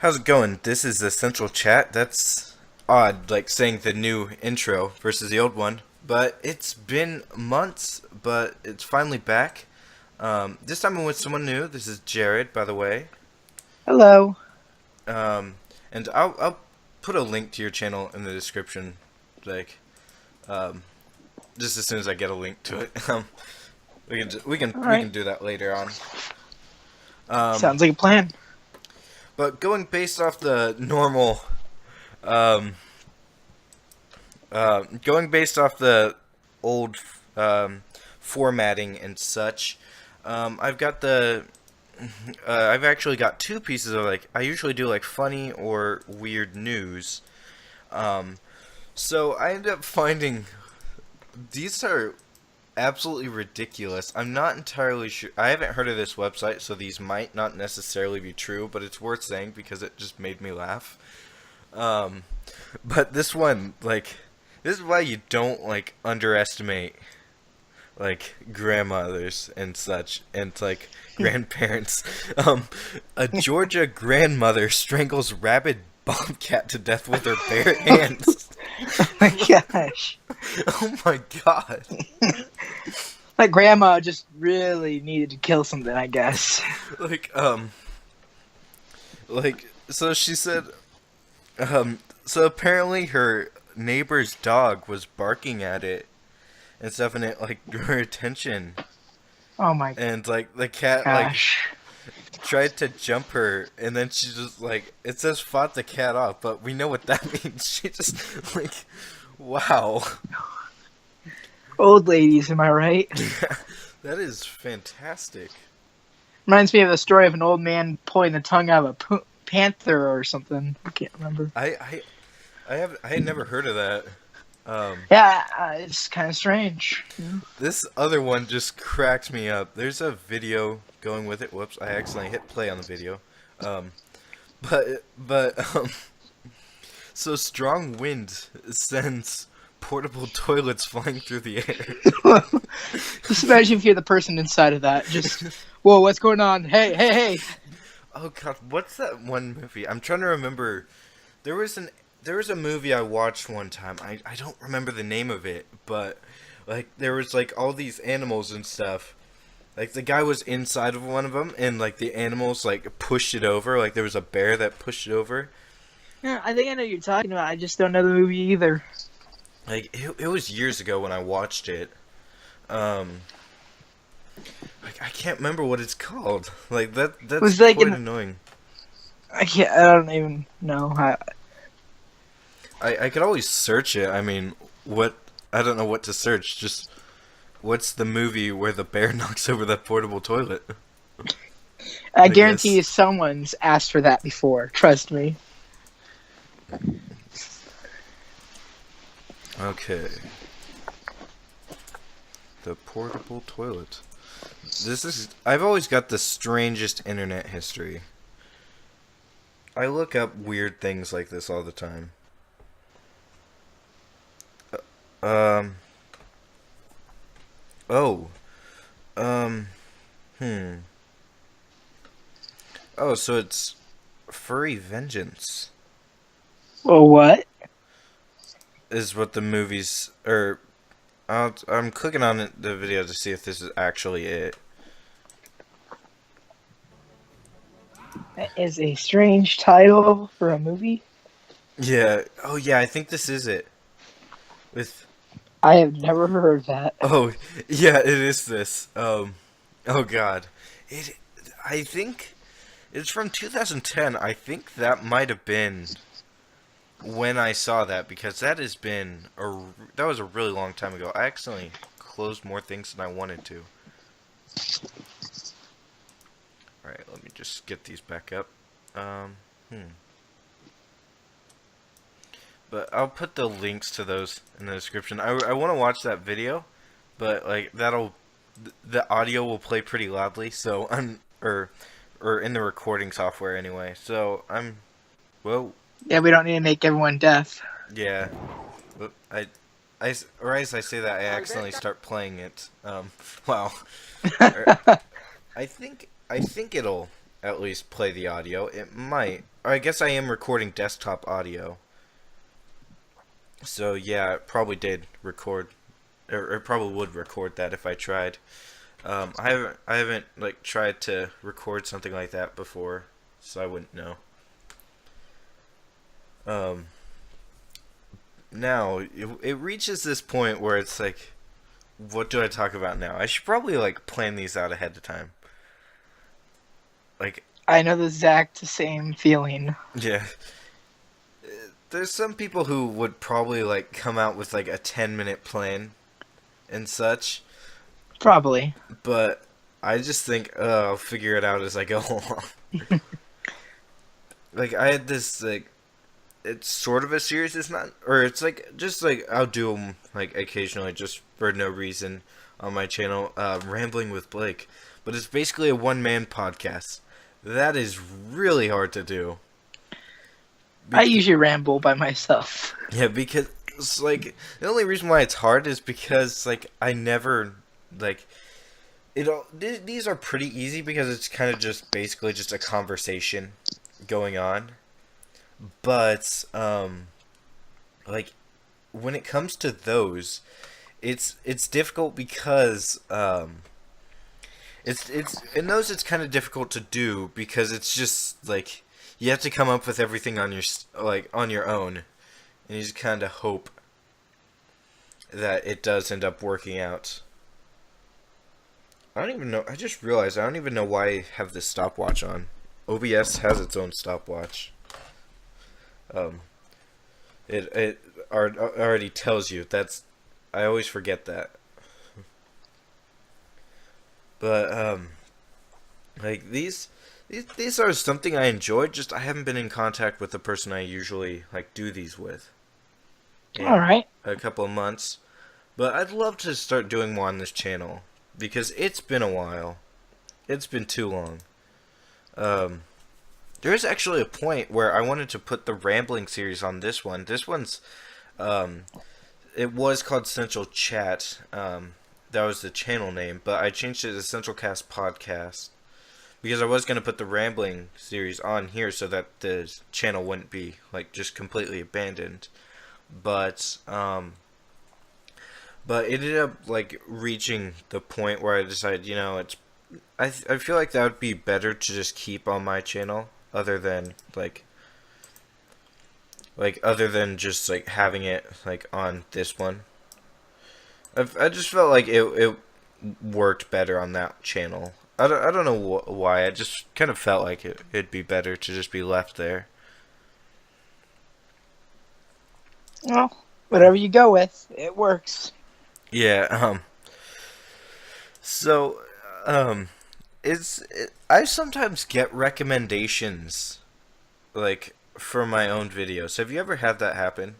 How's it going? This is the CentialChat. That's odd, like saying the new intro versus the old one. But it's been months, but it's finally back. This time I'm with someone new. This is Jared, by the way. Hello. Um, and I'll put a link to your channel in the description, like, um, just as soon as I get a link to it. All We can right. do that later on. Um, Sounds like a plan. but going based off the normal, um, going based off the old um, formatting and such, I've got I've actually got two pieces of like I usually do like funny or weird news. Um, so I ended up finding these are absolutely ridiculous. I'm not entirely sure. I haven't heard of this website, so these might not necessarily be true, but it's worth saying because it just made me laugh. Um, but this one, like, this is why you don't like underestimate like grandmothers and such and like grandparents. A Georgia grandmother strangles rabid bobcat to death with her bare hands. Oh my gosh. Oh my god. My grandma just really needed to kill something, I guess. Like so she said so apparently her neighbor's dog was barking at it and stuff and it like drew her attention Oh my and like the cat like gosh. tried to jump her, and then she just like it says fought the cat off, but we know what that means. She just like, wow, Old ladies, am I right? that is fantastic. Reminds me of the story of an old man pulling the tongue out of a panther or something. I can't remember. I had never heard of that. Yeah, it's kind of strange. This other one just cracked me up. There's a video going with it. Whoops, I accidentally hit play on the video. Um, but so strong wind sends portable toilets flying through the air. Just imagine if you're the person inside of that. Just, whoa, what's going on? Hey, hey, hey. Oh god, what's that one movie? I'm trying to remember. There was an there was a movie I watched one time. I don't remember the name of it, but like there was like all these animals and stuff. Like the guy was inside of one of them and like the animals like pushed it over. Like there was a bear that pushed it over. Yeah, I think I know what you're talking about. I just don't know the movie either. Like it was years ago when I watched it. Um like I can't remember what it's called. Like It that's was like quite in, annoying. I don't even know. I could always search it. I mean, what I don't know what to search. Just what's the movie where the bear knocks over the portable toilet? I I guarantee you guess. someone's asked for that before. Trust me. Okay. The portable toilet. This is I've always got the strangest internet history. I look up weird things like this all the time. Um oh. Um hmm. Oh, so it's furry vengeance Well, what? is what the movies or I'm clicking on the video to see if this is actually it. That is a strange title for a movie. Yeah. Oh yeah, I think this is it. With I have never heard that. oh yeah, it is this. Oh god. It I think it's from 2010. I think that might have been when I saw that because that was a really long time ago. I accidentally closed more things than I wanted to. All right, let me just get these back up. Um, hmm. But I'll put the links to those in the description. I want to watch that video, but like the audio will play pretty loudly, so I'm or in the recording software anyway. So I'm well, Yeah, we don't need to make everyone deaf. yeah. Whoop, or as I say that, I accidentally start playing it. Wow. Er, I think at least play the audio. It might. Or I guess I am recording desktop audio. So yeah, it probably did record, or it probably would record that if I tried. I haven't like tried to record something like that before, so I wouldn't know. Um, Now it reaches this point where it's like, what do I talk about now? I should probably like plan these out ahead of time. Like, I know the exact same feeling. yeah, there's some people who would probably like come out with like a 10-minute plan and such, Probably. but I just think, I'll figure it out as I go along. Like I had this like, it's sort of a series. It's not, or it's like just like I'll do them like occasionally, just for no reason on my channel. Rambling with Blake, but it's basically a one-man podcast. That is really hard to do. I usually ramble by myself. Yeah, because it's like the only reason why it's hard is because like I never like it. These are pretty easy because it's kind of just basically just a conversation going on. But like when it comes to those, it's difficult because it's in those it's kind of difficult to do because it's just like you have to come up with everything on your like on your own, and you just kind of hope that it does end up working out. I don't even know. I just realized I don't even know why I have this stopwatch on. OBS has its own stopwatch. It already tells you. That's, I always forget that. But like these are something I enjoyed. Just I haven't been in contact with the person I usually like do these with in All right. a couple of months. But I'd love to start doing more on this channel because it's been a while. It's been too long. There is actually a point where I wanted to put the rambling series on this one. This one's, it was called CentialChat. That was the channel name, but I changed it to CentialCast Podcast because I was going to put the rambling series on here so that the channel wouldn't be like just completely abandoned. But it ended up like reaching the point where I decided, it's I feel like that would be better to just keep on my channel other than other than just like having it like on this one. I just felt like it worked better on that channel. I don't know why. I just kind of felt like it'd be better to just be left there. Well, whatever you go with, it works. Yeah. So, I sometimes get recommendations like for my own videos. Have you ever had that happen?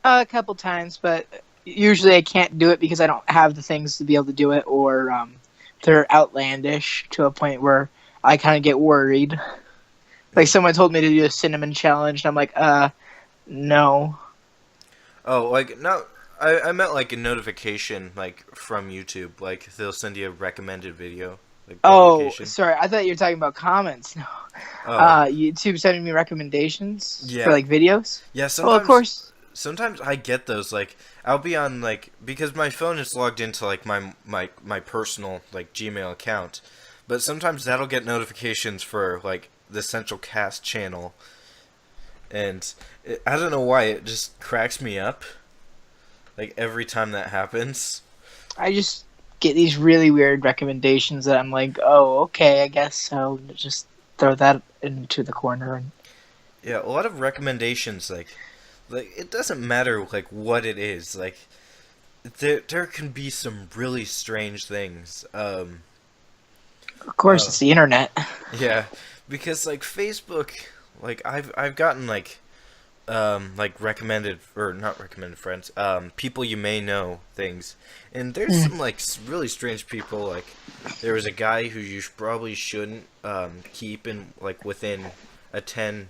A couple times, but usually I can't do it because I don't have the things to be able to do it, or they're outlandish to a point where I kind of get worried. Like someone told me to do a cinnamon challenge, and I'm like, no. Oh, like no. I meant like a notification like from YouTube. Like they'll send you a recommended video. Like Oh, sorry. I thought you were talking about comments. No. Oh. YouTube sending me recommendations Yeah. for like videos. Yeah, sometimes, Well, of course. Sometimes I get those. Like I'll be on like because my phone is logged into like my personal like Gmail account, but sometimes that'll get notifications for like the CentialCast channel, and I don't know why it just cracks me up. Like every time that happens. I just get these really weird recommendations that I'm like, oh, okay, I guess I'll just throw that into the corner. And yeah, a lot of recommendations like it doesn't matter like what it is. Like there can be some really strange things. Of course, it's the internet. Yeah, because like Facebook, like I've gotten like recommended or not recommended friends, people you may know things, and there's some like really strange people. Like there was a guy who you probably shouldn't keep in like within a 10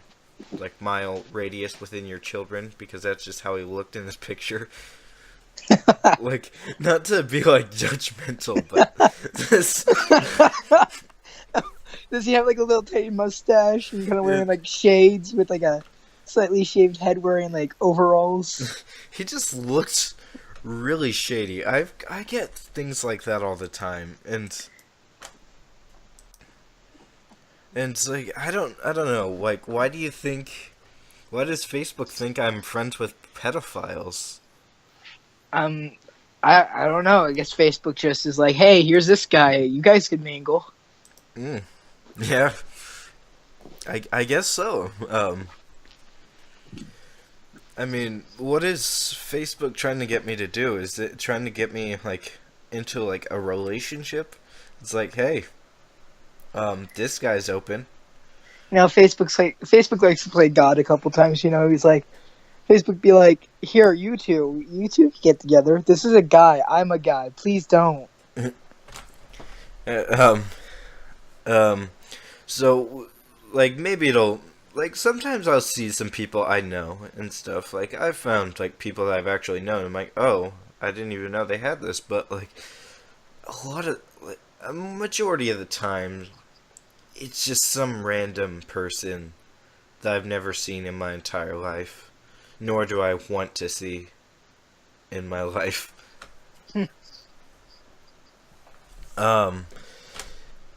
like mile radius within your children because that's just how he looked in this picture. Like not to be like judgmental, but this Does he have like a little tiny mustache and kind of Yeah. wearing like shades with like a slightly shaved head, wearing like overalls? He just looks really shady. I get things like that all the time, and it's like I don't know. Like, why does Facebook think I'm friends with pedophiles? Um, I don't know. I guess Facebook just is like, hey, here's this guy. You guys can mingle. Mm, yeah, I guess so. I mean, what is Facebook trying to get me to do? Is it trying to get me like into like a relationship? It's like, hey, this guy's open. Facebook likes to play God a couple times. He's like, Facebook be like, here, you two can get together. This is a guy. I'm a guy. Please don't. Uh, um, um, so like maybe it'll like sometimes I'll see some people I know and stuff. Like I've found like people that I've actually known. I'm like, oh, I didn't even know they had this. But like a lot of like a majority of the time, it's just some random person that I've never seen in my entire life, nor do I want to see in my life. Um,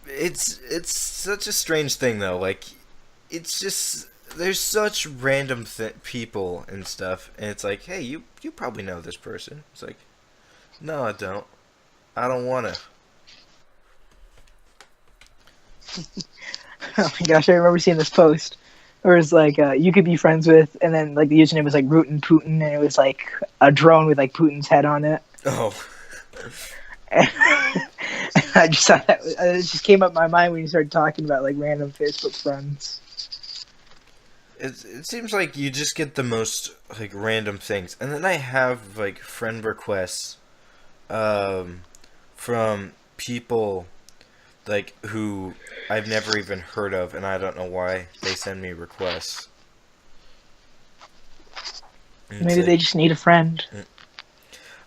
it's such a strange thing though. Like, it's just there's such random people and stuff, and it's like, hey, you probably know this person. It's like, no, I don't. I don't wanna. Oh my gosh, I remember seeing this post where it's like, you could be friends with, and then like the username was like Rootin' Putin, and it was like a drone with like Putin's head on it. Oh, And I just thought it just came up in my mind when you started talking about like random Facebook friends. it seems like you just get the most like random things, and then I have like friend requests, um, from people like who I've never even heard of, and I don't know why they send me requests. And it's Maybe like they just need a friend.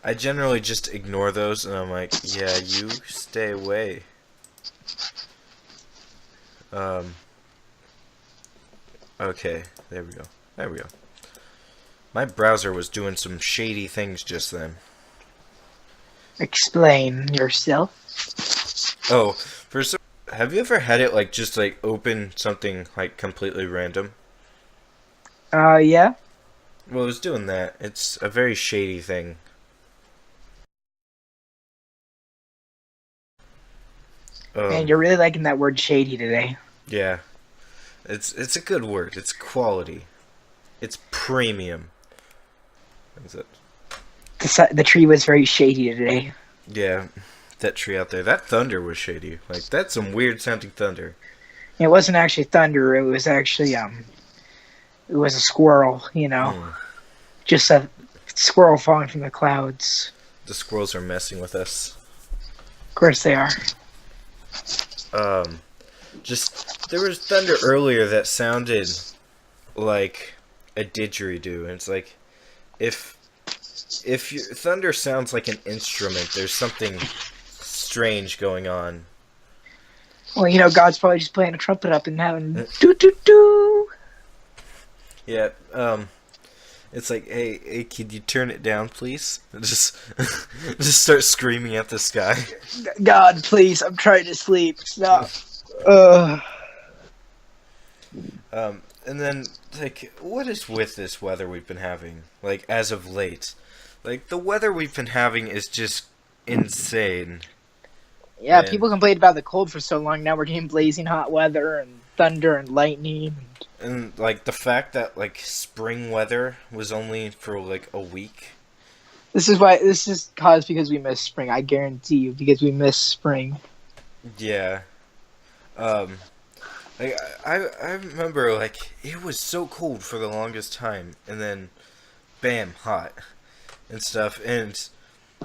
I generally just ignore those, and I'm like, yeah, you stay away. Um. Okay, there we go. There we go. My browser was doing some shady things just then. Explain yourself. Oh, for some, have you ever had it like just like open something like completely random? Yeah. Well, it was doing that. It's a very shady thing. Man, Um, you're really liking that word shady today. yeah, it's a good word. It's quality. It's premium. Is it? The tree was very shady today. Yeah, that tree out there. That thunder was shady. Like that's some weird sounding thunder. It wasn't actually thunder. It was actually it was a squirrel. Hmm. Just a squirrel falling from the clouds. The squirrels are messing with us. Of course they are. Um, just there was thunder earlier that sounded like a didgeridoo, and it's like if your thunder sounds like an instrument, there's something strange going on. Well, God's probably just playing a trumpet up in heaven. Doo doo doo. Yeah. It's like, hey, could you turn it down, please? Just, just start screaming at the sky. God, please, I'm trying to sleep. Stop. Ugh. And then like, what is with this weather we've been having? Like, as of late, like the weather we've been having is just insane. Yeah, And people complained about the cold for so long. Now we're getting blazing hot weather and thunder and lightning. and like the fact that like spring weather was only for like a week. This is caused because we miss spring. I guarantee you, because we miss spring. Yeah. Um. Like I remember like it was so cold for the longest time, and then, bam, hot and stuff. And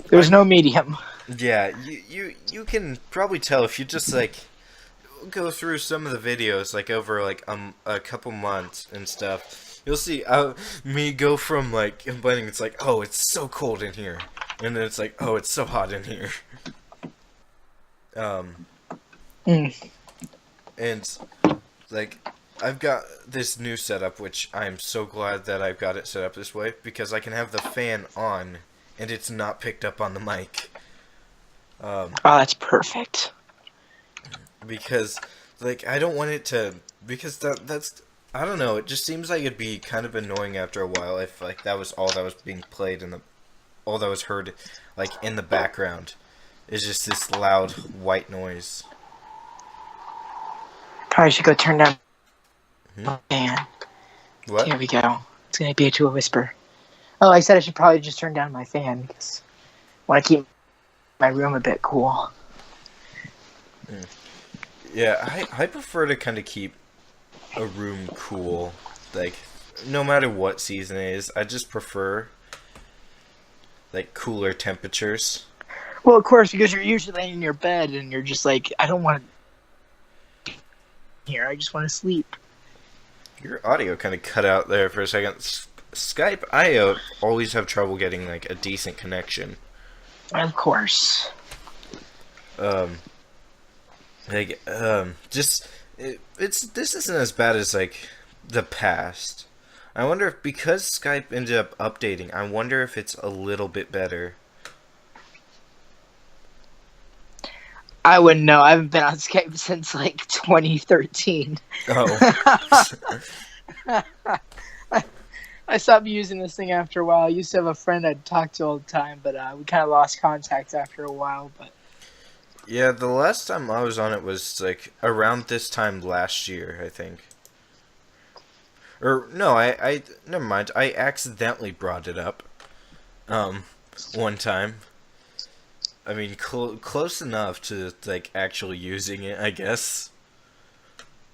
There's I no medium. yeah, you can probably tell if you just like go through some of the videos like over like a couple months and stuff. You'll see me go from like complaining it's like, oh, it's so cold in here, and then it's like, oh, it's so hot in here. Um. Mm. And like I've got this new setup, which I'm so glad that I've got it set up this way because I can have the fan on and it's not picked up on the mic. Oh, that's perfect. Because like I don't want it to because that's I don't know, it just seems like it'd be kind of annoying after a while if like that was all that was being played and the all that was heard like in the background is just this loud white noise. Probably should go turn down Hmm? the fan. What? Here we go. It's gonna be to a whisper. Oh, I said I should probably just turn down my fan because I want to keep my room a bit cool. Yeah, I prefer to kind of keep a room cool. Like, no matter what season it is, I just prefer, like, cooler temperatures. Well, of course, because you're usually in your bed and you're just like, I don't want to here. I just want to sleep. Your audio kind of cut out there for a second. Skype, I always have trouble getting, like, a decent connection. Of course. This isn't as bad as, like, the past. I wonder if, because Skype ended up updating, I wonder if it's a little bit better. I wouldn't know. I haven't been on Skype since like 2013. Oh. I stopped using this thing after a while. I used to have a friend I'd talk to all the time, but we kind of lost contact after a while. But Yeah, the last time I was on it was, like, around this time last year, I think. Or, no, I never mind. I accidentally brought it up, one time. I mean, close enough to, like, actually using it, I guess.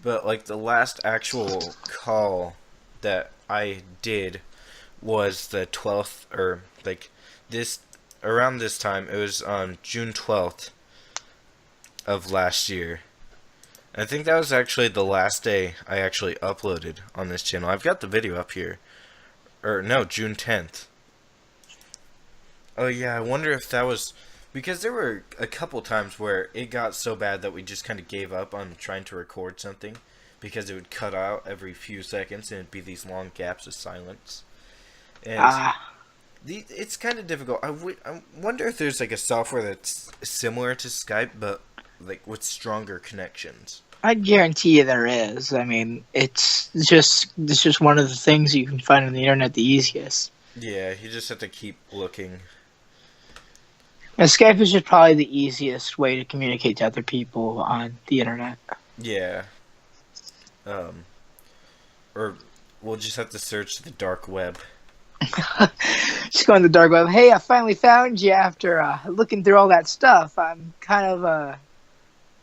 But, like, the last actual call that I did was the 12th, or, like, around this time. It was on June 12th of last year. I think that was actually the last day I actually uploaded on this channel. I've got the video up here. Or, no, June 10th. Oh, yeah, I wonder if that was... Because there were a couple times where it got so bad that we just kind of gave up on trying to record something. Because it would cut out every few seconds and it'd be these long gaps of silence. And it's kind of difficult. I wonder if there's like a software that's similar to Skype, but like with stronger connections. I guarantee you there is. I mean, it's just one of the things you can find on the internet the easiest. Yeah, you just have to keep looking. And Skype is just probably the easiest way to communicate to other people on the internet. Yeah. Or we'll just have to search the dark web. Just go on the dark web. Hey, I finally found you after looking through all that stuff. I'm kind of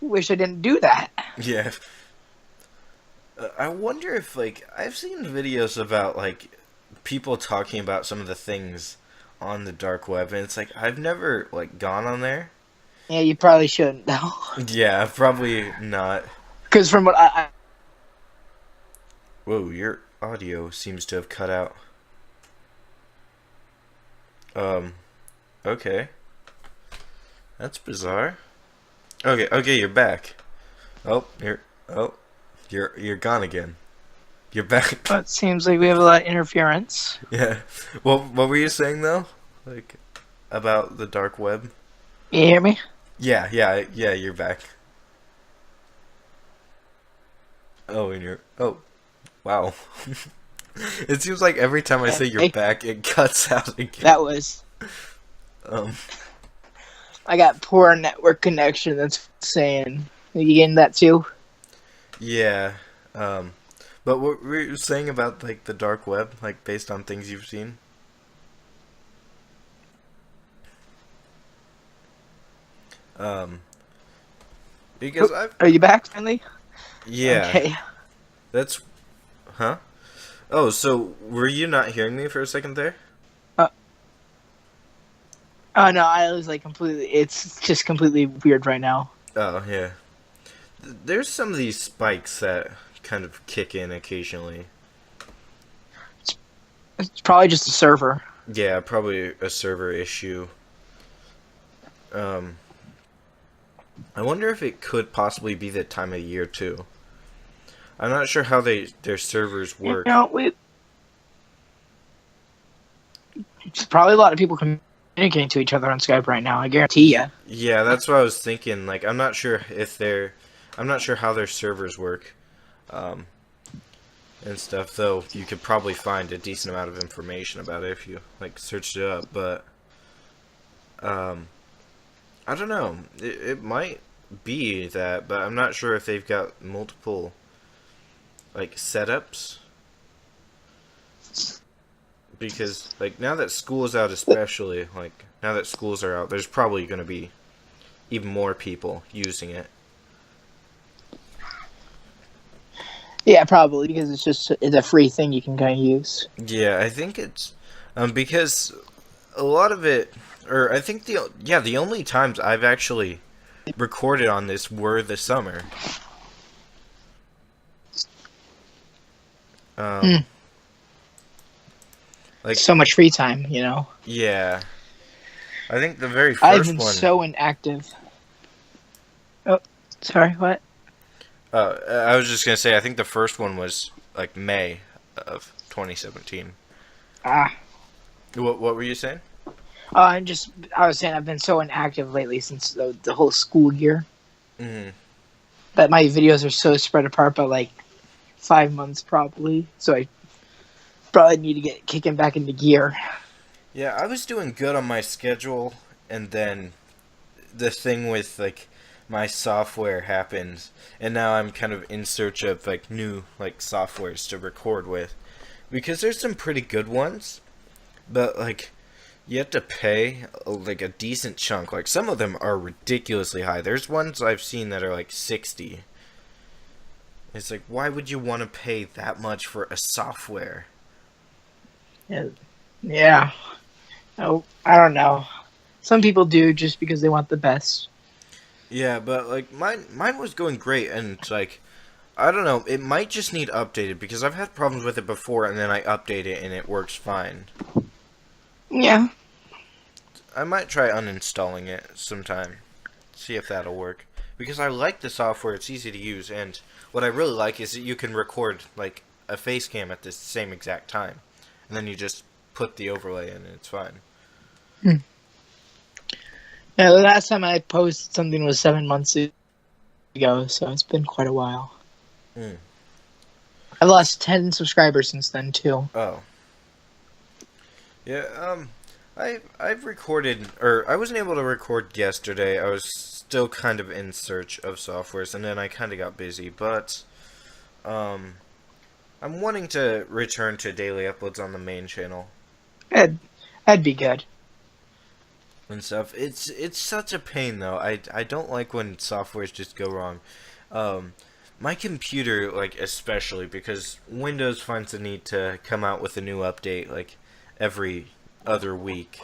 wish I didn't do that. Yeah. I wonder if, like, I've seen videos about, like, people talking about some of the things on the dark web, and it's like, I've never, like, gone on there. Yeah, you probably shouldn't, though. Yeah, probably not. Because from what I... Whoa, your audio seems to have cut out. Okay. That's bizarre. Okay, you're back. You're gone again. You're back. It seems like we have a lot of interference. Yeah. Well, what were you saying though? Like about the dark web? You hear me? Yeah, you're back. Oh, wow. It seems like every time I say you're back, it cuts out again. That was... I got poor network connection, that's saying. Are you getting that too? Yeah. But what were you saying about, like, the dark web? Like, based on things you've seen? Because Are you back finally? Yeah. Okay. That's... Huh? Oh, so were you not hearing me for a second there? Oh no, I was like completely... It's just completely weird right now. Oh, yeah. There's some of these spikes that kind of kick in occasionally. It's probably just a server. Yeah, probably a server issue. I wonder if it could possibly be the time of year, too. I'm not sure how their servers You work. know, it's probably a lot of people communicating to each other on Skype right now. I guarantee you. Yeah, that's what I was thinking. Like, I'm not sure how their servers work, um, and stuff. Though you could probably find a decent amount of information about it if you like searched it up. But um, I don't know. It might be that, but I'm not sure if they've got multiple like setups. Because like now that school is out, especially like now that schools are out, there's probably going to be even more people using it. Yeah, probably because it's a free thing you can kind of use. Yeah, I think it's because a lot of it, or I think the only times I've actually recorded on this were the summer. Hmm. Um, like So much free time, you know. yeah, I think the very I've first been one. so inactive. Oh, sorry, what? I was just gonna say I think the first one was like May of 2017. Ah, What were you saying? I was saying I've been so inactive lately since the whole school year Hmm. that my videos are so spread apart by like 5 months probably. So I probably need to get kicking back into gear. Yeah, I was doing good on my schedule, and then the thing with like my software happened, and now I'm kind of in search of like new like softwares to record with, because there's some pretty good ones, but like you have to pay like a decent chunk. Like some of them are ridiculously high. There's ones I've seen that are like 60. It's like, why would you want to pay that much for a software? Yeah. Oh, I don't know. Some people do just because they want the best. Yeah, but like mine was going great, and it's like I don't know, it might just need updated because I've had problems with it before, and then I update it and it works fine. Yeah. I might try uninstalling it sometime, see if that'll work. Because I like the software, it's easy to use, and what I really like is that you can record like a face cam at the same exact time, and then you just put the overlay in and it's fine. Hmm. Yeah, the last time I posted something was 7 months ago, so it's been quite a while. Mm. I've lost 10 subscribers since then too. Oh. Yeah, I've recorded, or I wasn't able to record yesterday. I was still kind of in search of softwares, and then I kind of got busy. But I'm wanting to return to daily uploads on the main channel That'd be good. and stuff. It's such a pain though. I don't like when softwares just go wrong. My computer, like especially because Windows finds the need to come out with a new update like every other week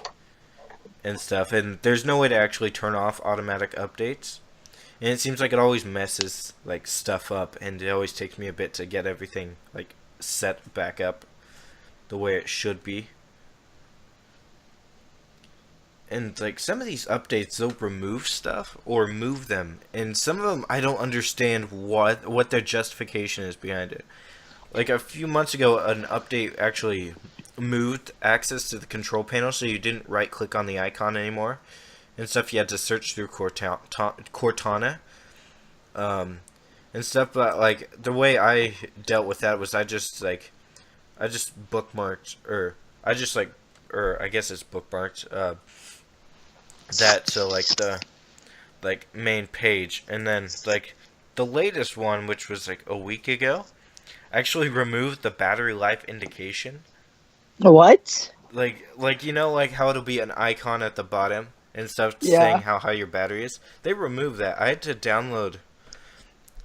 and stuff, and there's no way to actually turn off automatic updates. And it seems like it always messes like stuff up, and it always takes me a bit to get everything like set back up the way it should be. And like some of these updates, they'll remove stuff or move them, and some of them I don't understand what their justification is behind it. Like a few months ago, an update actually moved access to the control panel, so you didn't right click on the icon anymore and stuff. You had to search through Cortana, and stuff. But like the way I dealt with that was I just bookmarked, or I just like, or I guess it's bookmarked that, so like the like main page, and then like the latest one, which was like a week ago, actually removed the battery life indication. What? Like you know, like how it'll be an icon at the bottom and stuff saying Yeah. how high your battery is. They removed that. I had to download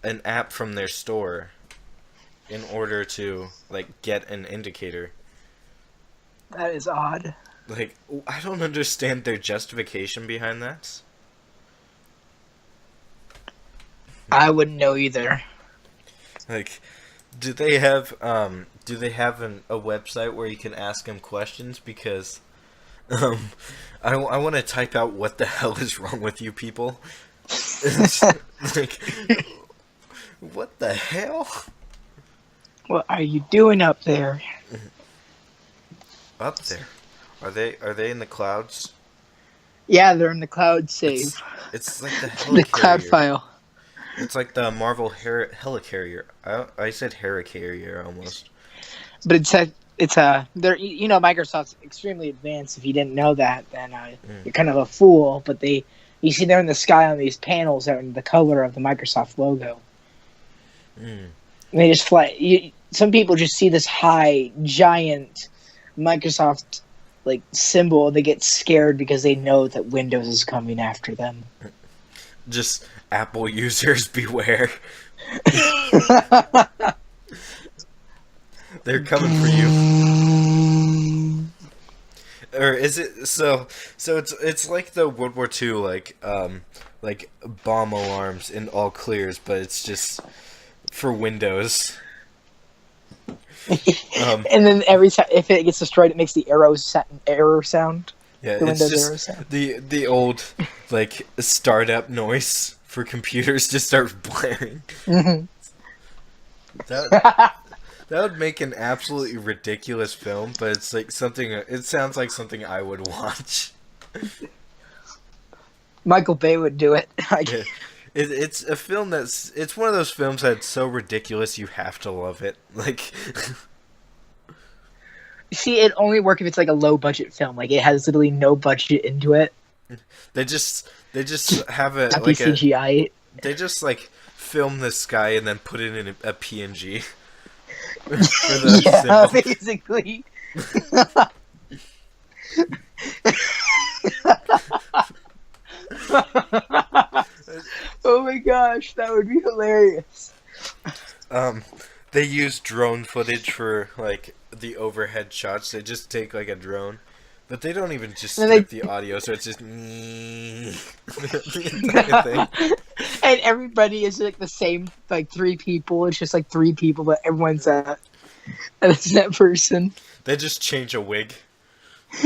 an app from their store in order to like get an indicator. That is odd. Like I don't understand their justification behind that. I wouldn't know either. Like, do they have a website where you can ask them questions? Because um, I want to type out what the hell is wrong with you people. It's like, what the hell? What are you doing up there? Up there. Are they in the clouds? Yeah, they're in the cloud save. It's like the The cloud helicarrier. file. It's like the Marvel helicarrier. I said helicarrier almost. But it's a they're Microsoft's extremely advanced. If you didn't know that, then Mm, you're kind of a fool. But you see they're in the sky on these panels that are in the color of the Microsoft logo. mm. And they just fly. Some people just see this high, giant Microsoft like symbol. They get scared because they know that Windows is coming after them. Just Apple users beware. They're coming for you. Or is it so? So it's like the World War II like bomb alarms in all clears, but it's just for Windows. Um, And then every time if it gets destroyed, it makes the error sound. yeah, The it's Windows error just sound. the old like startup noise for computers just starts blaring. Mm-hmm. That that would make an absolutely ridiculous film, but it's like something. It sounds like something I would watch. Michael Bay would do it. Yeah. It's a film it's one of those films that's so ridiculous you have to love it. Like, See, it only work if it's like a low budget film. Like it has literally no budget into it. they just have a Happy like a CGI. they just like film the sky and then put it in a PNG for the Yeah, symbol. basically. Oh my gosh, that would be hilarious. Um, they use drone footage for like the overhead shots. They just take like a drone, but they don't even just And strip they the audio, so it's just the entire thing. and everybody is like the same, like three people. It's just like three people, but everyone's that person. They just change a wig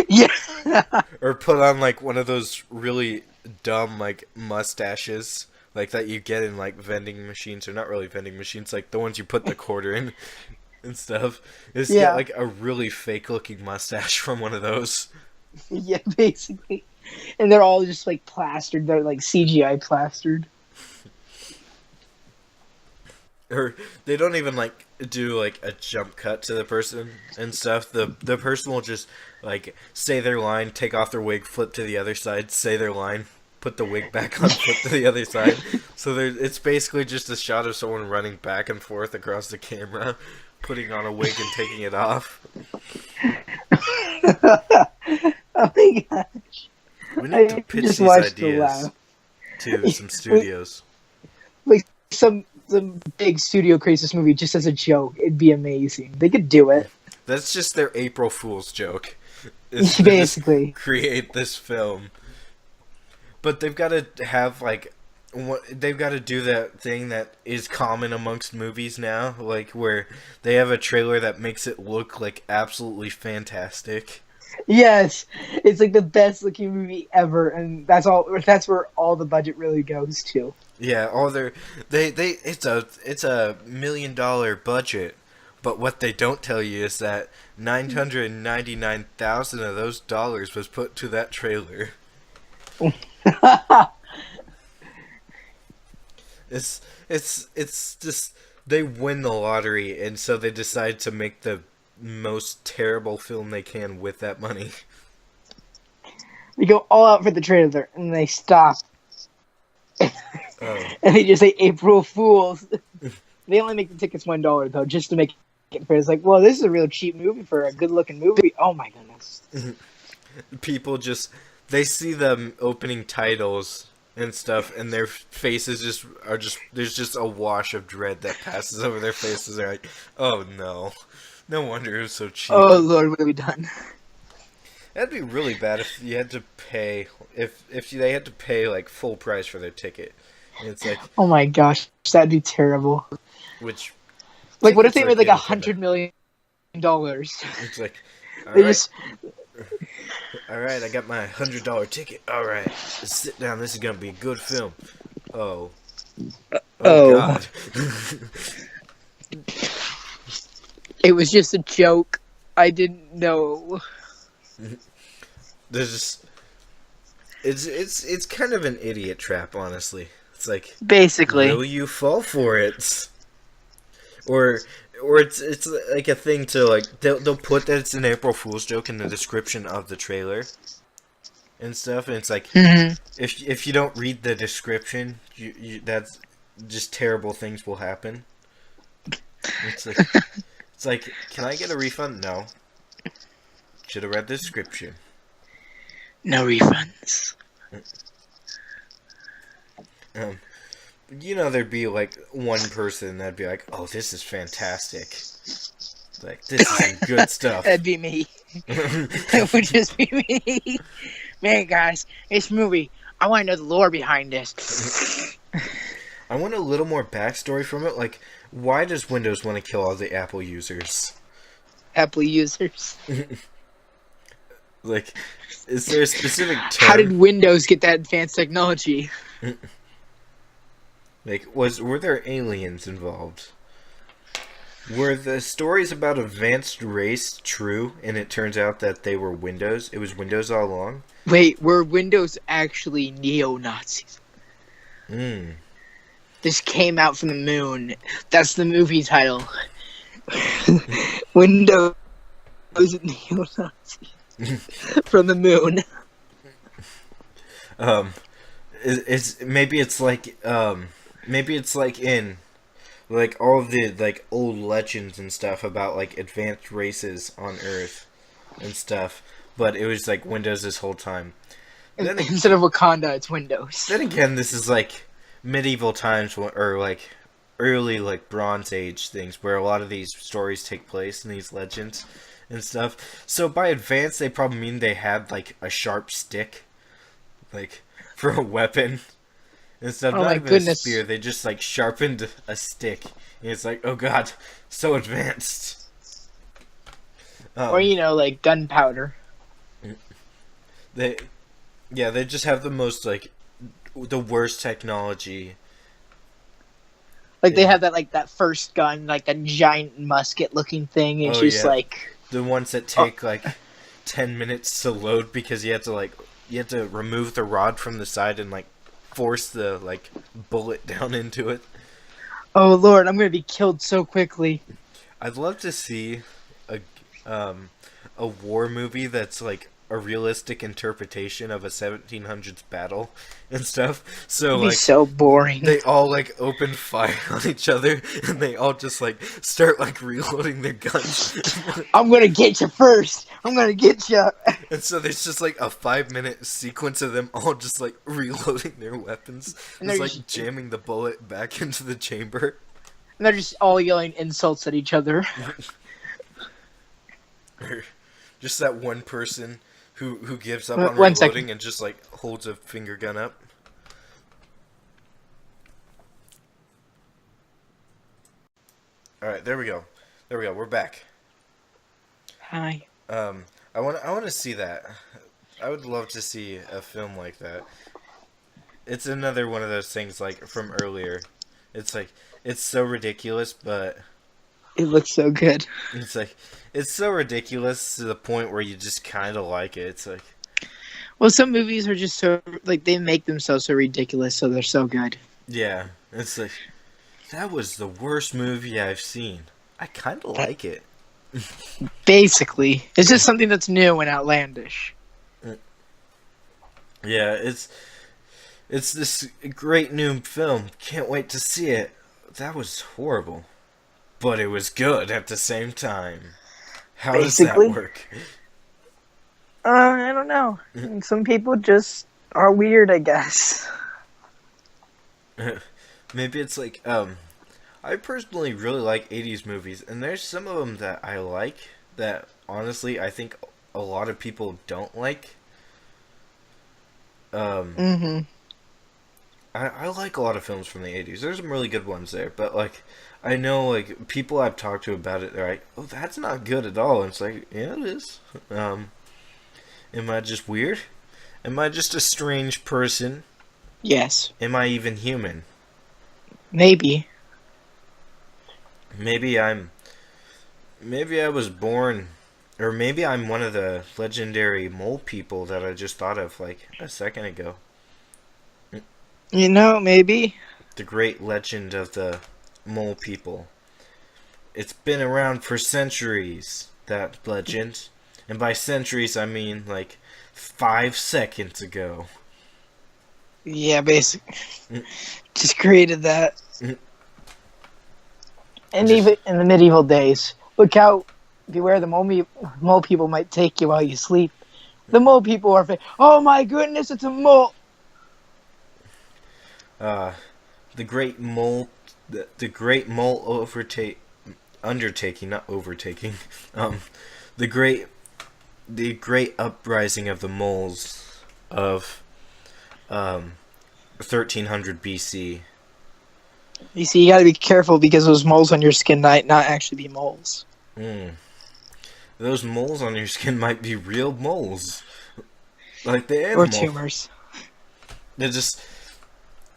Yeah. or put on like one of those really dumb like mustaches like that you get in like vending machines, or not really vending machines, like the ones you put the quarter in and stuff. Just get Yeah. like a really fake looking mustache from one of those. Yeah, basically. And they're all just like plastered. They're like CGI plastered. Or they don't even like do like a jump cut to the person and stuff. The person will just like say their line, take off their wig, flip to the other side, say their line, put the wig back on, flip to the other side. So it's basically just a shot of someone running back and forth across the camera, putting on a wig and taking it off. Oh my gosh. We need to pitch just these watched the ideas laugh. to some studios. Like some big studio creates this movie just as a joke. It'd be amazing. They could do it. That's just their April Fool's joke. Is to just Basically. create this film. But they've got to have like they've got to do that thing that is common amongst movies now, like where they have a trailer that makes it look like absolutely fantastic. Yes, it's like the best looking movie ever, and that's all. That's where all the budget really goes to. Yeah, all they it's a $1 million budget, but what they don't tell you is that 999,000 of those dollars was put to that trailer. It's just they win the lottery, and so they decide to make the most terrible film they can with that money. They go all out for the trailer, and they stop, Oh. and they just say April Fools. They only make the tickets $1 though, just to make it fair. It's like, well, this is a real cheap movie for a good looking movie. Oh my goodness. People just they see the opening titles and stuff, and their faces are just there's just a wash of dread that passes over their faces. They're like, oh no, no wonder it was so cheap. Oh Lord, what have we done? That'd be really bad if you had to pay if they had to pay like full price for their ticket. And it's like, Oh my gosh, that'd be terrible. which Like, what if they tickets made are like getting $100 million? It's like, They just all right, I got my $100 ticket. All right, let's sit down. This is gonna be a good film. Oh Oh. God. It was just a joke. I didn't know. There's just it's kind of an idiot trap, honestly. It's like, Basically. will you fall for it? Or it's like a thing to like they'll put that it's an April Fool's joke in the description of the trailer and stuff, and it's like Mm-hmm. if you don't read the description, that's just terrible things will happen. It's like can I get a refund? No. Should have read the description. No refunds. There'd be like one person that'd be like, "Oh, this is fantastic! Like this is some good stuff." That'd be me. It would just be me. Man, guys, this movie, I want to know the lore behind this. I want a little more backstory from it. Like, why does Windows want to kill all the Apple users? Apple users. Like, is there a specific term? How did Windows get that advanced technology? Like, were there aliens involved? Were the stories about advanced race true, and it turns out that they were Windows? It was Windows all along? Wait, were Windows actually neo-Nazis? This came out from the moon. That's the movie title. Windows neo-Nazis. From the moon. Maybe it's like in like all of the like old legends and stuff about like advanced races on Earth and stuff, but it was like Windows this whole time. Instead of Wakanda, it's Windows. Then again, this is like medieval times or like early like Bronze Age things where a lot of these stories take place in these legends and stuff. So by advanced, they probably mean they had like a sharp stick, like for a weapon. Instead of not even a spear, they just like sharpened a stick. And it's like, oh god, so advanced. Or like gunpowder. They just have the most like the worst technology. Like they have that first gun, like that giant musket-looking thing. It's just like the ones that take like 10 minutes to load because you have to remove the rod from the side and like force the like bullet down into it. Oh lord, I'm gonna be killed so quickly. I'd love to see a war movie that's like a realistic interpretation of a 1700s battle and stuff. So It'd be like so boring. They all like open fire on each other and they all just like start like reloading their guns. I'm gonna get you first. I'm gonna get you. And so there's just like a 5-minute sequence of them all just like reloading their weapons. And just like jamming the bullet back into the chamber. And they're just all yelling insults at each other. Just that one person who gives up on One reloading second. and just like holds a finger gun up. Alright, there we go. We're back. Hi. I want to see that. I would love to see a film like that. It's another one of those things like from earlier. It's like it's so ridiculous, but It looks so good. it's like it's so ridiculous to the point where you just kind of like it. It's like, Well, some movies are just so like they make themselves so ridiculous, so they're so good. yeah, it's like that was the worst movie I've seen. I kind of like it. Basically, it's just something that's new and outlandish. Yeah, it's this great new film. Can't wait to see it. That was horrible, but it was good at the same time. How Basically. does that work? I don't know. Some people just are weird, I guess. Maybe it's like I personally really like 80s movies, and there's some of them that I like that honestly I think a lot of people don't like. Mm-hmm. I like a lot of films from the 80s. There's some really good ones there, but like I know like people I've talked to about it, they're like, "Oh, that's not good at all." And it's like, "Yeah, it is." Am I just weird? Am I just a strange person? Yes. Am I even human? Maybe. Maybe I'm Maybe I was born, or maybe I'm one of the legendary mole people that I just thought of like a second ago. Maybe. The great legend of the mole people. It's been around for centuries, that legend. And by centuries, I mean like 5 seconds ago. Yeah, basic. Just created that. And Just even in the medieval days, look out! Beware, the mole people might take you while you sleep. The mole people are. Oh my goodness, it's a mole! uh, the great mole, the great mole undertaking, not overtaking. Um, the great, the great uprising of the moles of 1300 BC. You see, you gotta be careful because those moles on your skin might not actually be moles. Mm. Those moles on your skin might be real moles, like the Or animal. tumors. They just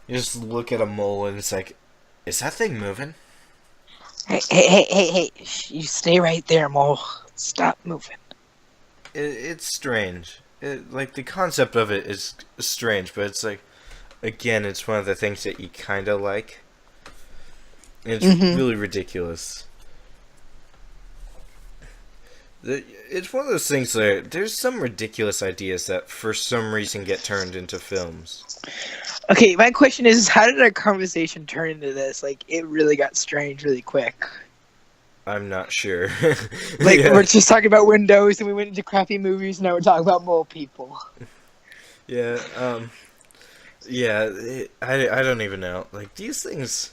you just look at a mole and it's like, is that thing moving? Hey. You stay right there, mole. Stop moving. It's strange. Like the concept of it is strange, but it's like, again, it's one of the things that you kind of like. It's really ridiculous. It's one of those things that there's some ridiculous ideas that for some reason get turned into films. Okay, my question is, how did our conversation turn into this? Like, it really got strange really quick. I'm not sure. Like, Yeah. we're just talking about Windows, and we went into crappy movies, and now we're talking about mole people. Yeah, I don't even know. Like, these things,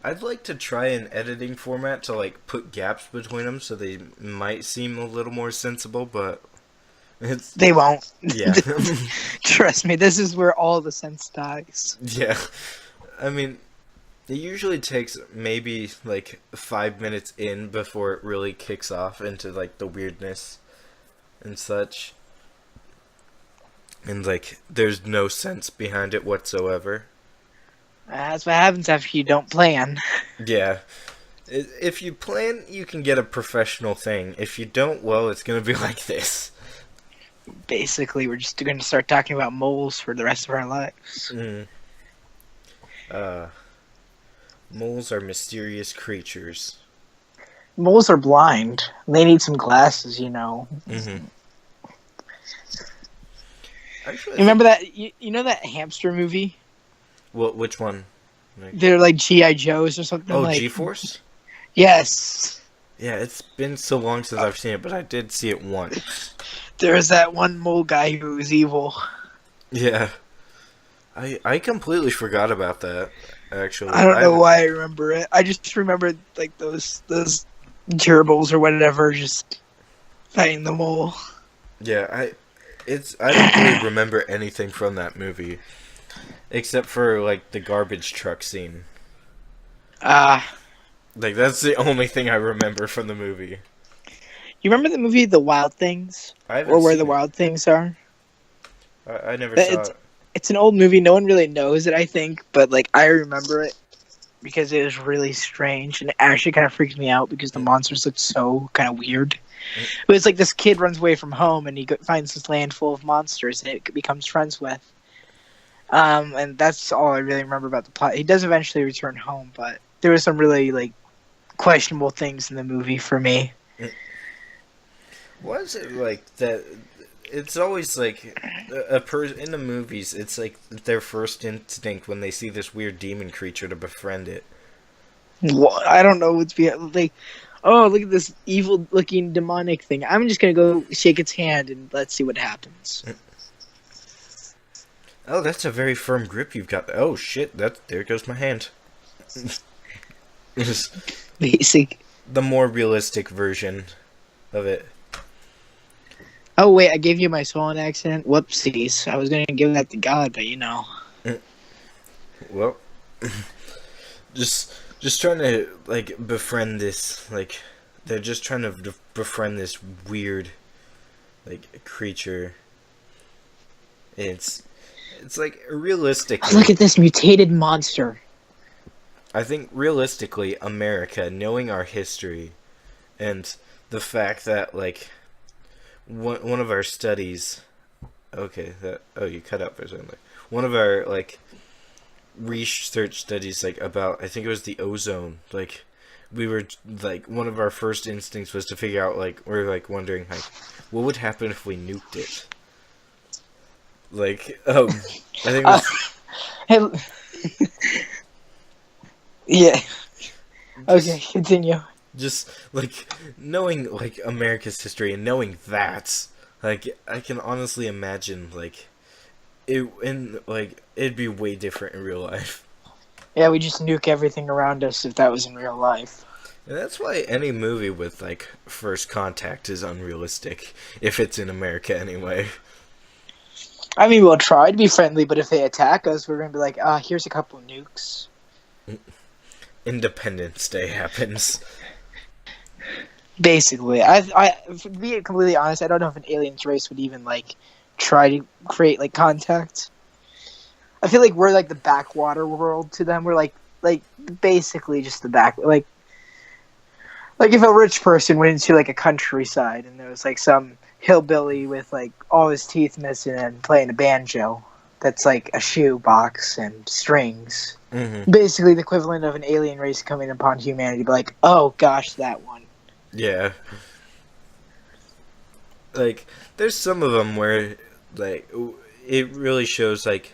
I'd like to try an editing format to, like, put gaps between them so they might seem a little more sensible, but it's... They won't. Yeah. Trust me, this is where all the sense dies. Yeah. I mean, it usually takes maybe, like, 5 minutes in before it really kicks off into, like, the weirdness and such. And, like, there's no sense behind it whatsoever. That's what happens after you don't plan. Yeah. If you plan, you can get a professional thing. If you don't, well, it's gonna be like this. Basically, we're just going to start talking about moles for the rest of our lives. Moles are mysterious creatures. Moles are blind. They need some glasses, you know. Mm-hmm. Actually, You remember that? You know that hamster movie? which one? They're like G.I. Joes or something. Oh, like G-Force? Yes. Yeah, it's been so long since I've seen it, but I did see it once. There's that one mole guy who was evil. Yeah. I completely forgot about that, actually. I don't know why I remember it. I just remember like those gerbils or whatever just fighting the mole. Yeah, I don't really remember anything from that movie. Except for, like, the garbage truck scene. Like, that's the only thing I remember from the movie. You remember the movie The Wild Things? Or Where the Wild Things Are? I never saw it. It's an old movie. No one really knows it, I think. But, like, I remember it because it was really strange. And it actually kind of freaked me out because the monsters looked so kind of weird. It was like this kid runs away from home and he finds this land full of monsters that he becomes friends with. And that's all I really remember about the plot. He does eventually return home, but there were some really, like, questionable things in the movie for me. Why is it like that? It's always like a person in the movies. It's like their first instinct when they see this weird demon creature to befriend it. Well, I don't know what's behind. Like, oh, look at this evil-looking demonic thing. I'm just gonna go shake its hand and let's see what happens. Oh, that's a very firm grip you've got. Oh shit! There goes my hand. Basic. The more realistic version of it. Oh wait, I gave you my Solon accent. Whoopsies! I was gonna give that to God, but you know. Well, just trying to like befriend this. Like they're just trying to befriend this weird, like creature. It's like realistically. Look at this mutated monster. I think realistically, America, knowing our history, and the fact that like one of our studies. Okay, you cut out for a second. Like, one of our like research studies like about I think it was the ozone. Like we were like one of our first instincts was to figure out like we're like wondering like what would happen if we nuked it. Like I think it was Hey, yeah. just, Okay, continue. just like knowing like America's history and knowing that like I can honestly imagine like it'd be way different in real life. Yeah, we just nuke everything around us if that was in real life. And that's why any movie with like first contact is unrealistic if it's in America anyway. I mean, we'll try to be friendly, but if they attack us, we're gonna be like, here's a couple nukes. Independence Day happens. Basically, to be completely honest, I don't know if an aliens race would even like try to create like contact. I feel like we're like the backwater world to them. We're like basically just the back like if a rich person went into like a countryside and there was like some hillbilly with like all his teeth missing and playing a banjo that's like a shoe box and strings. Mm-hmm. Basically the equivalent of an alien race coming upon humanity, be like, oh gosh, that one. Yeah. Like, there's some of them where, like, it really shows, like,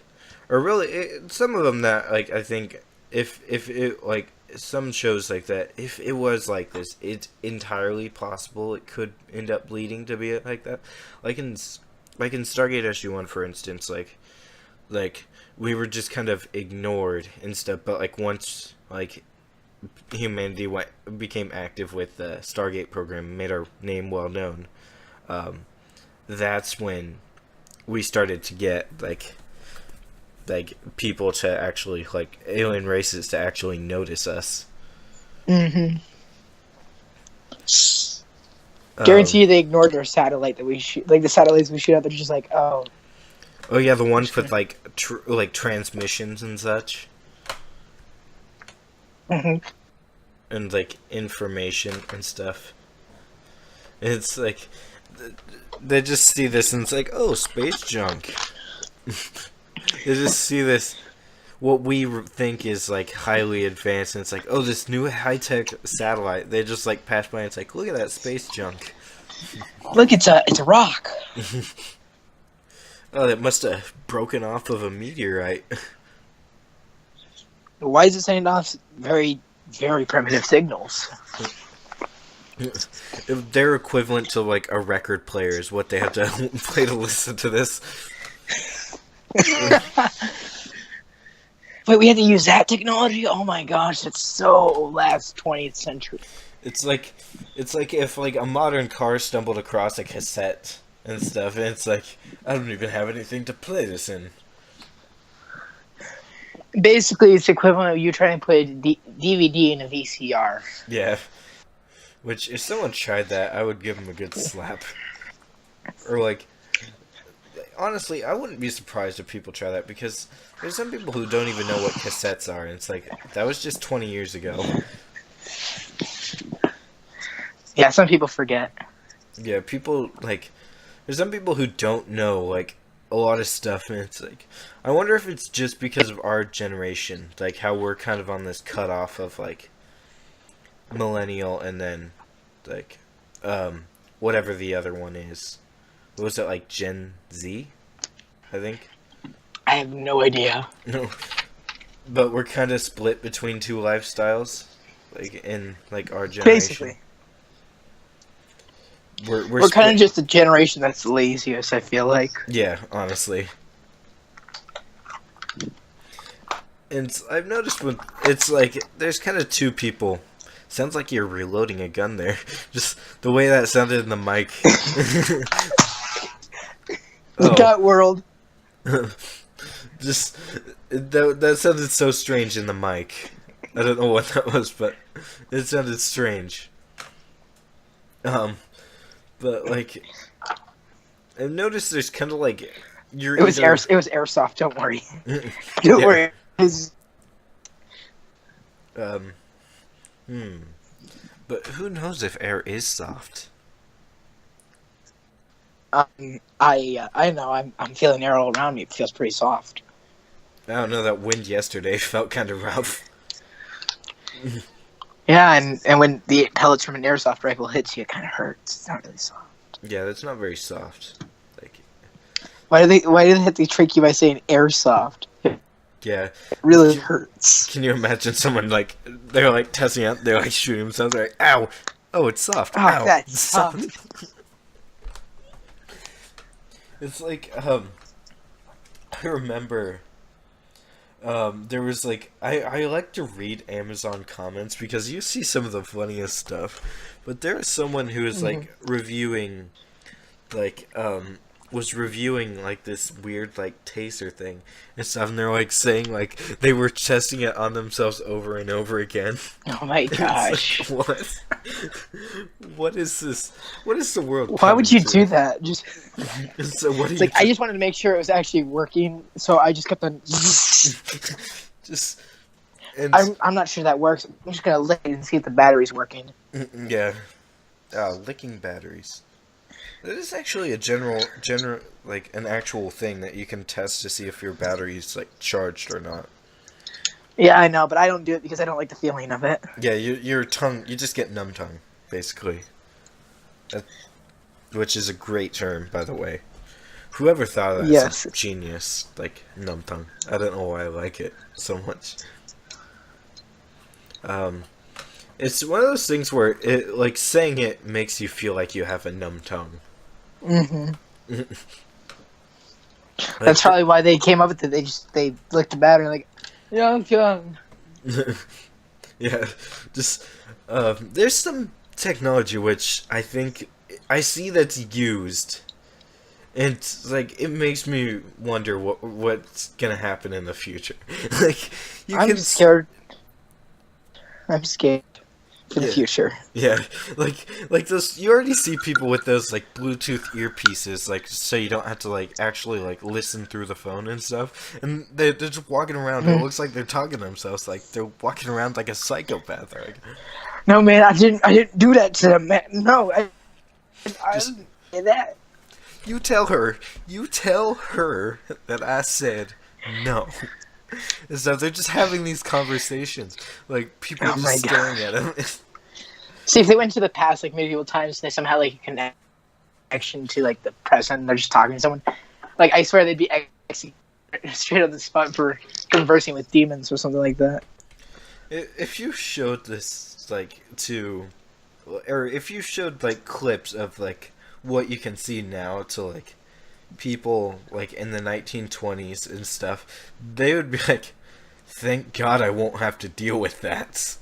or really, some of them that, like, I think, if it, like, some shows like that, if it was like this, it's entirely possible it could end up leading to be like that. Like in Stargate SG-1, for instance, like, we were just kind of ignored and stuff, but, like, once, like, humanity became active with the Stargate program, made our name well known, that's when we started to get like people to actually like alien races to actually notice us. Mm-hmm. Guarantee you they ignored our satellite that we shoot, like the satellites we shoot out. They're just like, oh yeah, the ones with like like transmissions and such. Mm-hmm. And like information and stuff. It's like they just see this and it's like, oh, space junk. They just see this, what we think is like highly advanced, and it's like, oh, this new high tech satellite. They just like pass by and it's like, look at that space junk. Look, it's a rock. Oh, it must have broken off of a meteorite. Why is it sending off very, very primitive signals? If they're equivalent to like a record player is what they have to play to listen to this. Wait, we had to use that technology? Oh my gosh, that's so last 20th century. It's like if like a modern car stumbled across a cassette and stuff, and it's like, I don't even have anything to play this in. Basically, it's equivalent of you trying to put a DVD in a VCR. Yeah. Which, if someone tried that, I would give them a good slap. Or like, honestly, I wouldn't be surprised if people try that, because there's some people who don't even know what cassettes are, and it's like, that was just 20 years ago. Yeah, some people forget. Yeah, people, like, there's some people who don't know, like, a lot of stuff, and it's like, I wonder if it's just because of our generation, like, how we're kind of on this cutoff of, like, millennial and then, like, whatever the other one is. What was it, like, Gen Z? I think? I have no idea. No. But we're kind of split between two lifestyles, like, in, like, our generation. Basically. We're kind of just a generation that's the laziest, I feel like. Yeah, honestly. And I've noticed when it's like, there's kind of two people. Sounds like you're reloading a gun there. Just the way that sounded in the mic. Got world. Just, that sounded so strange in the mic. I don't know what that was, but it sounded strange. But like, I've noticed there's kind of like It was airsoft. Don't worry. Don't worry. But who knows if air is soft? I know I'm feeling air all around me. It feels pretty soft. I don't know. That wind yesterday felt kind of rough. Yeah, and when the pellets from an airsoft rifle hits you, it kind of hurts. It's not really soft. Yeah, that's not very soft. Like, Why do they have to trick you by saying airsoft? It yeah. really hurts. Can you imagine someone like they're like testing out, they're like shooting themselves, they're like, ow, oh, it's soft, Oh, ow, that's it's soft. It's like I remember there was like I like to read Amazon comments because you see some of the funniest stuff, but there is someone who is like reviewing like was reviewing like this weird like taser thing and stuff, and they're like saying like they were testing it on themselves over and over again. Oh my gosh. It's like, what? What is this? What is the world? Why would you coming do that? Just So what do it's you like I just wanted to make sure it was actually working, so I just kept on. just and I'm not sure that works. I'm just gonna lick it and see if the battery's working. yeah, licking batteries. That is actually a general like an actual thing that you can test to see if your battery's like charged or not. Yeah, I know, but I don't do it because I don't like the feeling of it. Yeah, your tongue, you just get numb tongue, basically. Which is a great term, by the way. Whoever thought of that is a genius, like numb tongue. I don't know why I like it so much. It's one of those things where it like saying it makes you feel like you have a numb tongue. That's probably why they came up with it. They licked the battery like, young. Yeah, just there's some technology which I think I see that's used, and like it makes me wonder what's gonna happen in the future. Like I'm scared. I'm scared for the future. Yeah, like those. You already see people with those like Bluetooth earpieces, like so you don't have to like actually like listen through the phone and stuff. And they're just walking around. It looks like they're talking to themselves, like they're walking around like a psychopath. Like, no, man, I didn't do that to them, man. No, I didn't say that. You tell her that I said no. And so they're just having these conversations, like people are just staring at them. See, if they went to the past, like medieval times, they somehow like a connection to like the present, and they're just talking to someone. Like I swear they'd be straight on the spot for conversing with demons or something like that. If you showed this like or if you showed like clips of like what you can see now to like people like in the 1920s and stuff, they would be like, thank God I won't have to deal with that.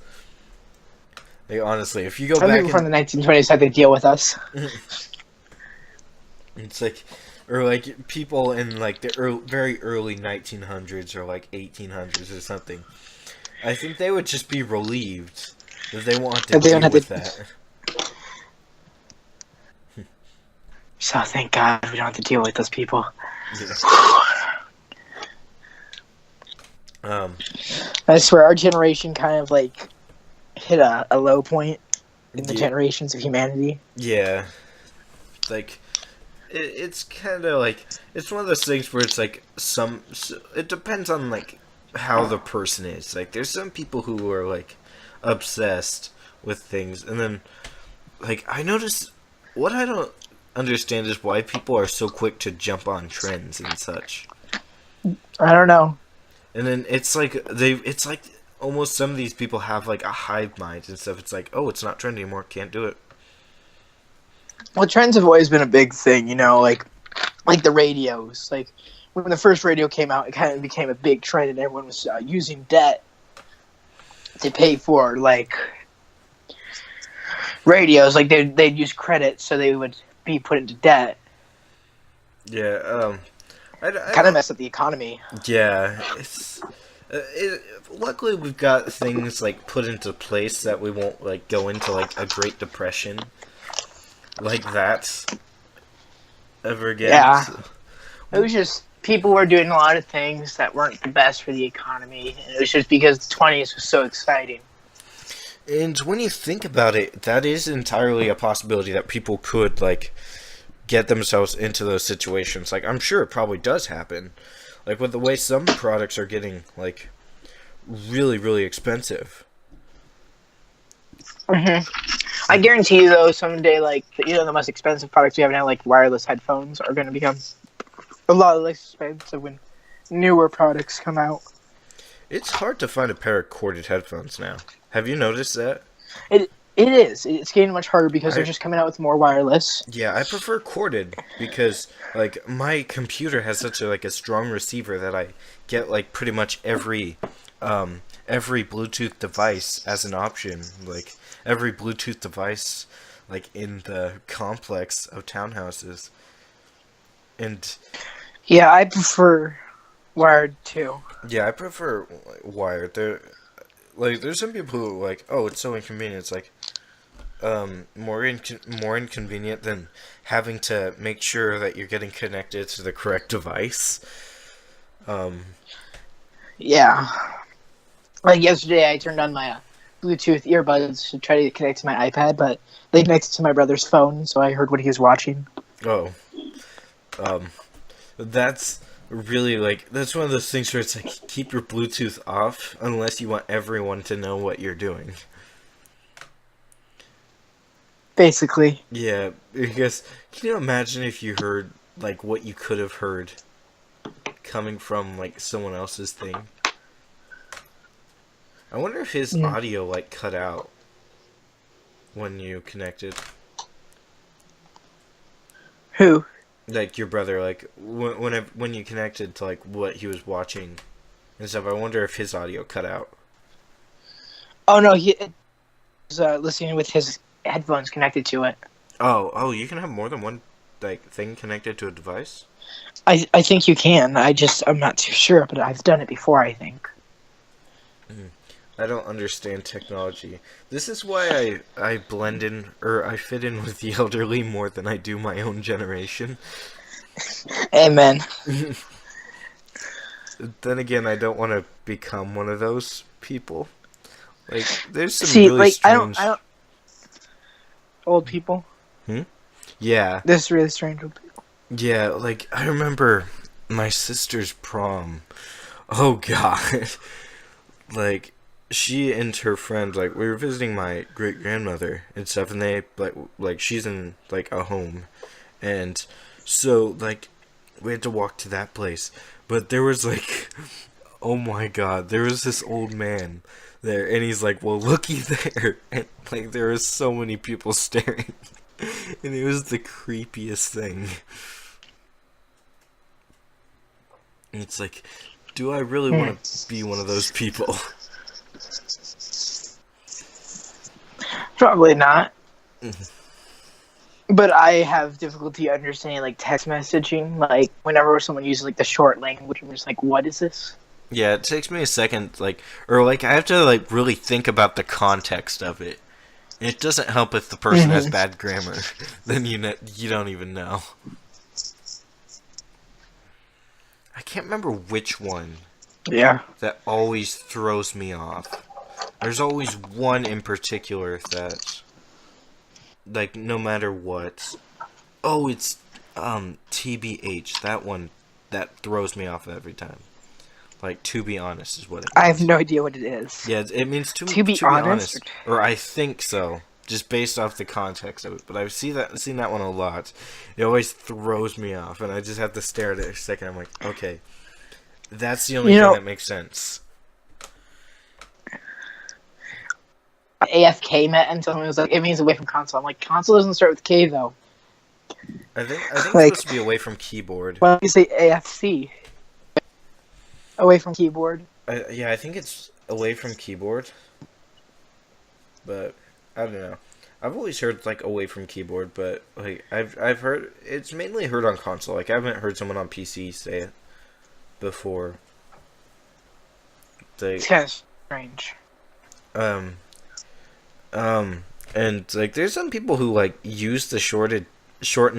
Like, honestly, if you go back from the 1920s had to deal with us. It's like, or like people in like the very early 1900s or like 1800s or something, I think they would just be relieved that they won't have to deal with that. So thank God we don't have to deal with those people. Yeah. I swear our generation kind of like hit a low point in the generations of humanity. Yeah. Like, it's kind of like, it's one of those things where it's like it depends on like how the person is. Like, there's some people who are like obsessed with things, and then like I notice what I don't understand is why people are so quick to jump on trends and such. I don't know. And then it's like it's like almost some of these people have like a hive mind and stuff. It's like, oh, it's not trendy anymore, can't do it. Well, trends have always been a big thing, you know, like the radios. Like when the first radio came out, it kind of became a big trend, and everyone was using debt to pay for like radios. Like they'd use credit, so they would be put into debt. Yeah, I kind of mess up the economy. Yeah, it's luckily we've got things like put into place that we won't like go into like a Great Depression like that ever again. Yeah, it was just people were doing a lot of things that weren't the best for the economy, and it was just because the 20s was so exciting. And when you think about it, that is entirely a possibility that people could like get themselves into those situations. Like I'm sure it probably does happen. Like with the way some products are getting like really really expensive. I guarantee you, though, someday, like, the most expensive products we have now, like wireless headphones, are going to become a lot less expensive when newer products come out. It's hard to find a pair of corded headphones now. Have you noticed that? It is. It's getting much harder because they're I just coming out with more wireless. Yeah, I prefer corded because like my computer has such a strong receiver that I get like pretty much every Bluetooth device as an option. Like every Bluetooth device like in the complex of townhouses. And Yeah, I prefer wired too. yeah, I prefer wired. There's some people who are like, oh, it's so inconvenient. It's like more inconvenient than having to make sure that you're getting connected to the correct device. Um, Yeah. Like yesterday, I turned on my Bluetooth earbuds to try to connect to my iPad, but they connected to my brother's phone, so I heard what he was watching. oh, um, that's really like that's one of those things where it's like keep your Bluetooth off unless you want everyone to know what you're doing. Basically. Yeah, because can you imagine if you heard like what you could have heard coming from like someone else's thing? I wonder if his Yeah. audio like cut out when you connected. Who? Like your brother, like when you connected to like what he was watching and stuff. I wonder if his audio cut out. Oh no, he was listening with his headphones connected to it. Oh, you can have more than one like thing connected to a device. I think you can. I'm not too sure, but I've done it before. I think. I don't understand technology. This is why I blend in or I fit in with the elderly more than I do my own generation. Amen. Then again, I don't want to become one of those people. Like, there's some See, really like strange. I don't. Old people. Yeah, This is really strange. Old people. yeah. Like I remember my sister's prom. Oh God. Like she and her friend, like we were visiting my great grandmother and stuff, and they like she's in like a home, and so like we had to walk to that place, but there was like oh my God, there was this old man there, and he's like, well, looky there, and like there was so many people staring, and it was the creepiest thing. And it's like, do I really want to be one of those people? Probably not. But I have difficulty understanding like text messaging. Like whenever someone uses like the short language, I'm just like, what is this? Yeah, it takes me a second, like, or like I have to like really think about the context of it. And it doesn't help if the person has bad grammar. Then you don't even know. I can't remember which one Yeah. that always throws me off. There's always one in particular that, like, no matter what. Oh, it's TBH. That one that throws me off every time. Like, to be honest is what it means. I have no idea what it is. Yeah, it means to be be honest? honest. Or I think so. Just based off the context of it. But I've seen that one a lot. It always throws me off, and I just have to stare at it a second. I'm like, okay. That's the only thing that makes sense. AFK met and someone was like, it means away from console. I'm like, console doesn't start with K though. I think it's Like- supposed to be away from keyboard. Why don't you say AFC? Away from keyboard. Yeah, I think it's away from keyboard. But I don't know. I've always heard like away from keyboard, but like I've heard it's mainly heard on console. Like I haven't heard someone on PC say it before. It's kind of strange. And like there's some people who like use the shortened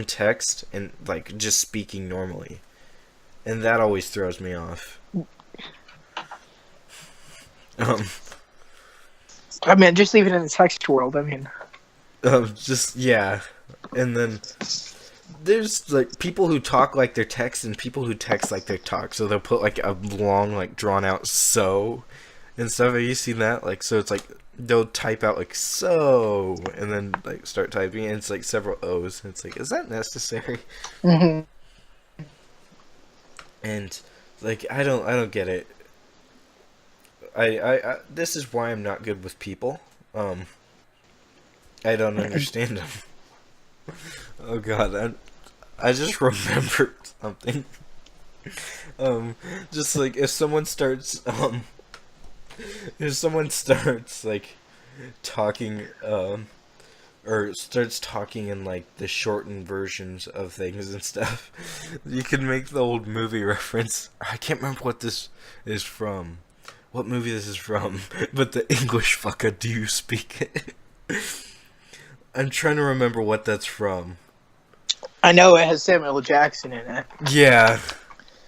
text and like just speaking normally, and that always throws me off. I mean, just leave it in the text world. I mean, Just yeah, and then there's like people who talk like they're text and people who text like they talk. So they'll put like a long, like drawn out so and stuff. Have you seen that? Like, so it's like they'll type out like so and then like start typing and it's like several O's. And it's like, is that necessary? hmm And like I don't get it. I this is why I'm not good with people. I don't understand them. Oh god, I just remembered something. Just like if someone starts like talking, or starts talking in like the shortened versions of things and stuff, you can make the old movie reference. I can't remember what this is from, what movie this is from, but the English fucker, do you speak it? I'm trying to remember what that's from. I know it has Samuel L. Jackson in it. Yeah,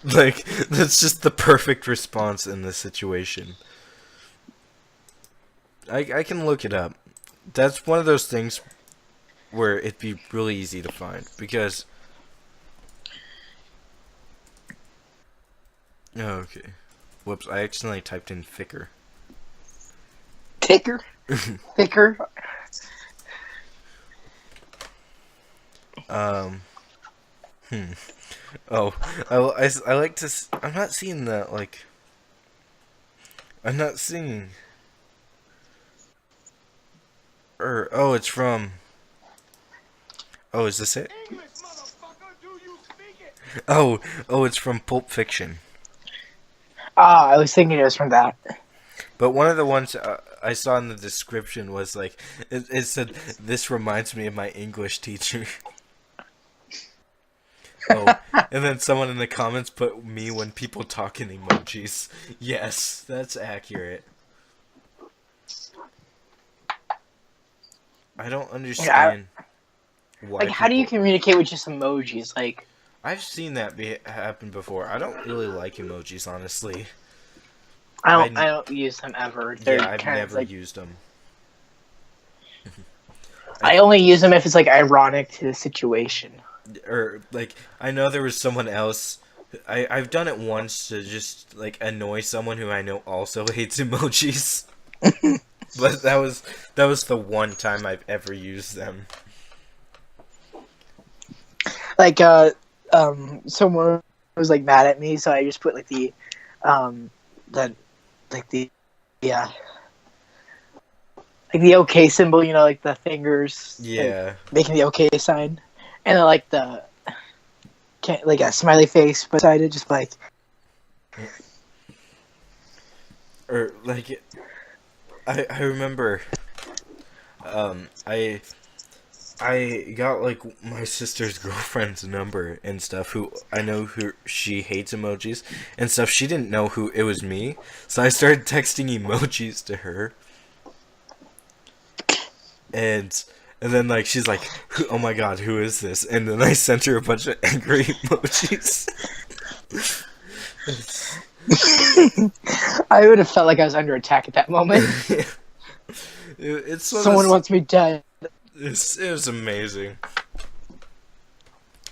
like that's just the perfect response in this situation. I can look it up. That's one of those things where it'd be really easy to find because. Oh, okay. Whoops! I accidentally typed in thicker. Thicker, thicker. Um. Oh, I like to. I'm not seeing that. Like. I'm not seeing. Oh, it's from. Oh, is this it? Oh, it's from Pulp Fiction. Ah, I was thinking it was from that. But one of the ones I saw in the description was like, it said, "This reminds me of my English teacher." Oh, and then someone in the comments put me when people talk in emojis. Yes, that's accurate. I don't understand why. Like, how do you communicate with just emojis? Like, I've seen that happen before. I don't really like emojis, honestly. I don't use them ever. They're Yeah, I've kind of never like, used them. I only use them if it's like ironic to the situation. Or like, I know there was someone else. I've done it once to just like annoy someone who I know also hates emojis. But that was the one time I've ever used them. Like, someone was like mad at me, so I just put like the yeah, like the OK symbol, you know, like the fingers, Yeah. like, making the OK sign, and then like the like a smiley face beside it, just like. Or like, I remember, I got like my sister's girlfriend's number and stuff. Who I know who she hates emojis and stuff. She didn't know who it was me, so I started texting emojis to her. And then like she's like, "Oh my god, who is this?" And then I sent her a bunch of angry emojis. I would have felt like I was under attack at that moment. It's Someone wants me dead. It was amazing.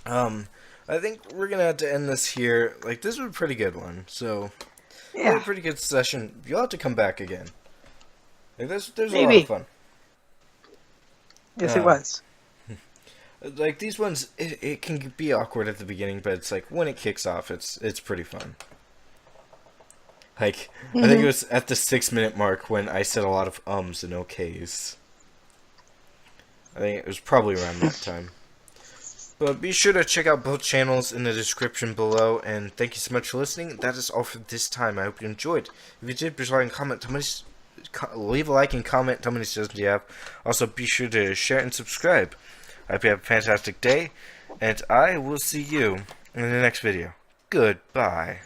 I think we're gonna have to end this here. Like, this was a pretty good one. So, yeah, a pretty good session. You'll have to come back again. Like, there's a lot of fun. Yes, it was. Like, these ones, it can be awkward at the beginning, but it's like when it kicks off, it's pretty fun. Like, I think it was at the 6-minute mark when I said a lot of ums and okays. I think it was probably around that time. But be sure to check out both channels in the description below, and thank you so much for listening. That is all for this time. I hope you enjoyed. If you did, please like and comment. Leave a like and comment. Tell me any suggestions you have. Also, be sure to share and subscribe. I hope you have a fantastic day, and I will see you in the next video. Goodbye.